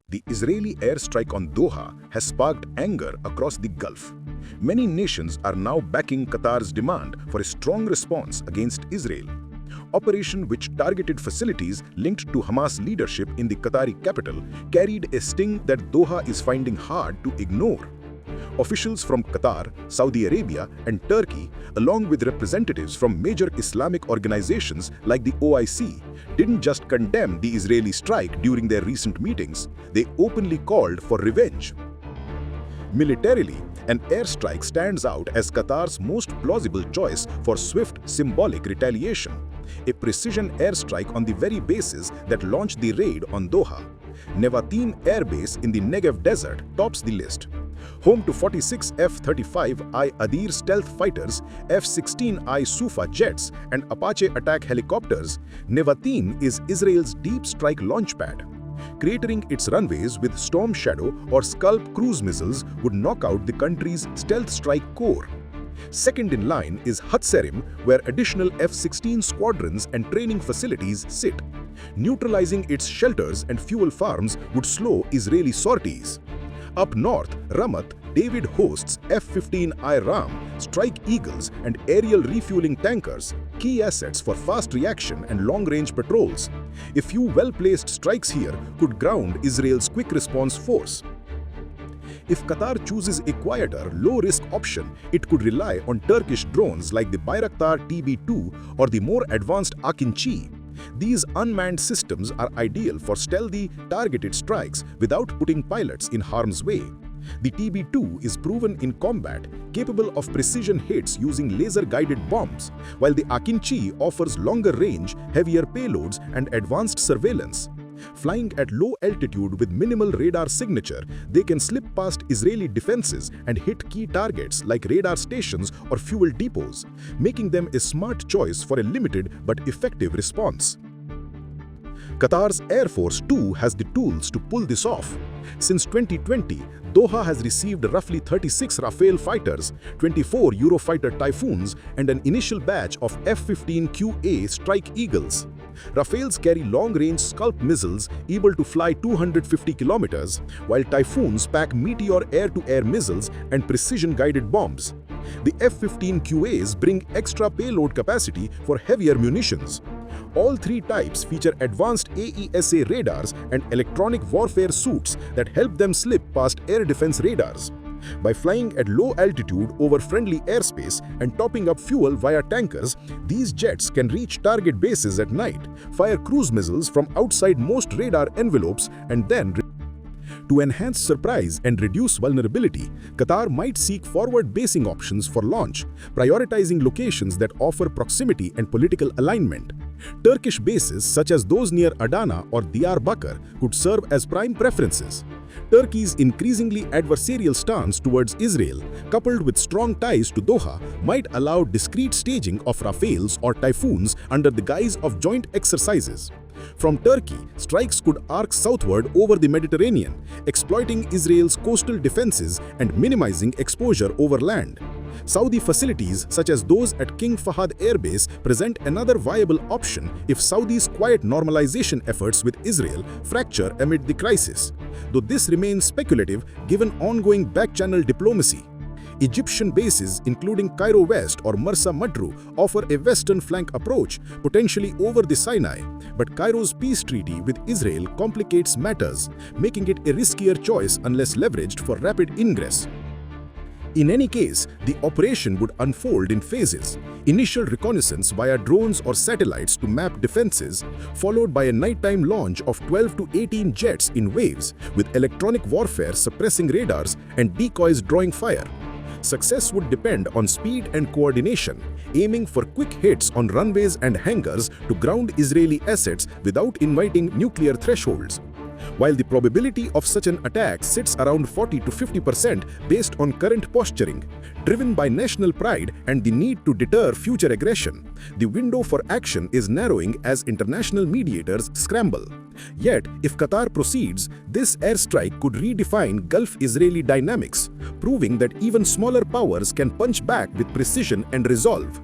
The Israeli airstrike on Doha has sparked anger across the Gulf. Many nations are now backing Qatar's demand for a strong response against Israel. Operation which targeted facilities linked to Hamas leadership in the Qatari capital carried a sting that Doha is finding hard to ignore. Officials from Qatar, Saudi Arabia, and Turkey, along with representatives from major Islamic organizations like the OIC, didn't just condemn the Israeli strike during their recent meetings, they openly called for revenge. Militarily, an airstrike stands out as Qatar's most plausible choice for swift, symbolic retaliation, a precision airstrike on the very bases that launched the raid on Doha. Nevatim Air Base in the Negev Desert tops the list. Home to 46 F-35I Adir stealth fighters, F-16I Sufa jets, and Apache attack helicopters, Nevatim is Israel's deep strike launchpad. Cratering its runways with Storm Shadow or Scalp cruise missiles would knock out the country's stealth strike core. Second in line is Hatsarim, where additional F-16 squadrons and training facilities sit. Neutralizing its shelters and fuel farms would slow Israeli sorties. Up north, Ramat, David hosts F-15I Ram, Strike Eagles, and aerial refueling tankers, key assets for fast reaction and long-range patrols. A few well-placed strikes here could ground Israel's quick response force. If Qatar chooses a quieter, low-risk option, it could rely on Turkish drones like the Bayraktar TB2 or the more advanced Akinci. These unmanned systems are ideal for stealthy, targeted strikes without putting pilots in harm's way. The TB2 is proven in combat, capable of precision hits using laser-guided bombs, while the Akinci offers longer range, heavier payloads, and advanced surveillance. Flying at low altitude with minimal radar signature, they can slip past Israeli defenses and hit key targets like radar stations or fuel depots, making them a smart choice for a limited but effective response. Qatar's Air Force too has the tools to pull this off. Since 2020, Doha has received roughly 36 Rafale fighters, 24 Eurofighter Typhoons, and an initial batch of F-15QA Strike Eagles. Rafales carry long-range Scalp missiles able to fly 250 kilometers, while Typhoons pack Meteor air-to-air missiles and precision-guided bombs. The F-15QAs bring extra payload capacity for heavier munitions. All three types feature advanced AESA radars and electronic warfare suits that help them slip past air defense radars. By flying at low altitude over friendly airspace and topping up fuel via tankers, these jets can reach target bases at night, fire cruise missiles from outside most radar envelopes, and then to enhance surprise and reduce vulnerability, Qatar might seek forward basing options for launch, prioritizing locations that offer proximity and political alignment. Turkish bases such as those near Adana or Diyarbakir could serve as prime preferences. Turkey's increasingly adversarial stance towards Israel, coupled with strong ties to Doha, might allow discreet staging of Rafales or Typhoons under the guise of joint exercises. From Turkey, strikes could arc southward over the Mediterranean, exploiting Israel's coastal defenses and minimizing exposure over land. Saudi facilities such as those at King Fahd Air Base present another viable option if Saudi's quiet normalization efforts with Israel fracture amid the crisis, though this remains speculative given ongoing back-channel diplomacy. Egyptian bases including Cairo West or Marsa Matruh offer a western flank approach, potentially over the Sinai, but Cairo's peace treaty with Israel complicates matters, making it a riskier choice unless leveraged for rapid ingress. In any case, the operation would unfold in phases. Initial reconnaissance via drones or satellites to map defenses, followed by a nighttime launch of 12 to 18 jets in waves, with electronic warfare suppressing radars and decoys drawing fire. Success would depend on speed and coordination, aiming for quick hits on runways and hangars to ground Israeli assets without inviting nuclear thresholds. While the probability of such an attack sits around 40 to 50% based on current posturing, driven by national pride and the need to deter future aggression, the window for action is narrowing as international mediators scramble. Yet, if Qatar proceeds, this airstrike could redefine Gulf-Israeli dynamics, proving that even smaller powers can punch back with precision and resolve.